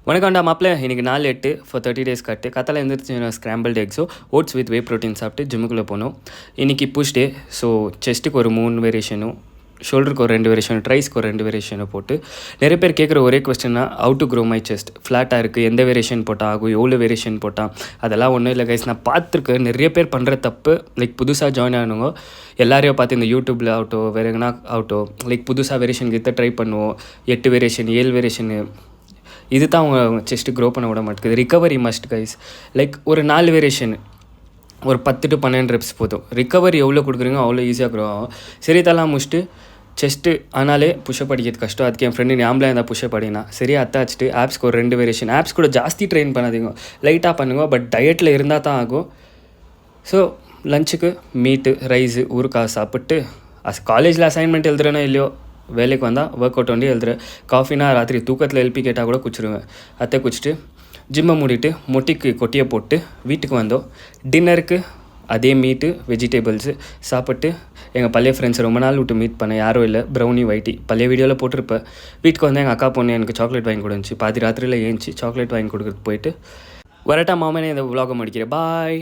வணக்கம்டா மாப்பிள்ள. இன்றைக்கி 4/8 for 30 days கட்டு. கத்தால எழுந்திரிச்சு scrambled eggs oats with whey protein சாப்பிட்டு ஜிம்முக்குள்ளே போனோம். இன்றைக்கி புஷ் டே. ஸோ செஸ்ட்டுக்கு ஒரு 3 வேரியேஷனும், ஷோல்டருக்கு ஒரு 2 வேரியேஷனும், ட்ரைஸ்க்கு ஒரு 2 வேரியேஷனும் போட்டு நிறைய பேர் கேட்குற ஒரே கொஸ்டின்னா how to grow my chest. ஃப்ளாட்டாக இருக்குது, எந்த வேரியேஷன் போட்டால் ஆகும், எவ்வளோ வேரியேஷன் போட்டால், அதெல்லாம் ஒன்றும் இல்லை கைஸ். நான் பார்த்துருக்கேன் நிறைய பேர் பண்ணுற தப்பு. லைக் புதுசாக ஜாயின் ஆனவங்க எல்லாரையும் பார்த்து இந்த யூடியூப்பில் ஆகட்டும் வேறு எங்கன்னா ஆகட்டும், லைக் புதுசாக வேரியேஷன் கிட்ட ட்ரை பண்ணுவோம். 8 வேரியேஷன் 7 வேரியேஷனு, இது தான் அவங்க செஸ்ட்டு க்ரோ பண்ண விட மாட்டேங்குது. Recovery must guys. லைக் ஒரு 4 வேரியேஷன் ஒரு 10 to 12 reps போதும். ரிகவரி எவ்வளோ கொடுக்குறீங்க அவ்வளோ ஈஸியாக க்ரோ ஆகும். சரி தலாம் முடிச்சுட்டு செஸ்ட்டு ஆனாலே புஷ்அப் அடிக்கிறது கஷ்டம். அதுக்கு என் ஃப்ரெண்டு ஞாபகம் இருந்தால் புஷ்அப் அடினா சரியா அத்தாச்சிட்டு ஆப்ஸ்க்கு ஒரு 2 வேரியேஷன். ஆப்ஸ் கூட ஜாஸ்தி ட்ரெயின் பண்ணாதீங்க, லைட்டாக பண்ணுங்க. பட் டயட்டில் இருந்தால் தான் ஆகும். ஸோ லஞ்சுக்கு மீட்டு ரைஸு ஊறுக்காய் சாப்பிட்டு காலேஜில் அசைன்மெண்ட் எழுதுறேனோ இல்லையோ, வேலைக்கு வந்தால் ஒர்க் அவுட் ஒண்டி எழுதுறேன். காஃபினா ராத்திரி தூக்கத்தில் எழுப்பி கேட்டால் கூட குடிச்சிருவேன். அத்தை குடிச்சிட்டு ஜிம்மை மூடிட்டு மொட்டிக்கு கொட்டியை போட்டு வீட்டுக்கு வந்தோம். டின்னருக்கு அதே மீட்டு வெஜிடேபிள்ஸு சாப்பிட்டு எங்கள் பழைய ஃப்ரெண்ட்ஸ் ரொம்ப நாள் விட்டு மீட் பண்ண யாரும் இல்லை. ப்ரௌனி வைட்டி பழைய வீடியோவில் போட்டிருப்பேன். வீட்டுக்கு வந்து எங்கள் அக்கா பொண்ணு எனக்கு சாக்லேட் வாங்கி கொடுந்துச்சு. பாதி ராத்திரியில் ஏஞ்சி சாக்லேட் வாங்கி கொடுக்குறது போயிட்டு வரட்டா மாமனே இந்த விலாகை முடிக்கிறேன். பாய்.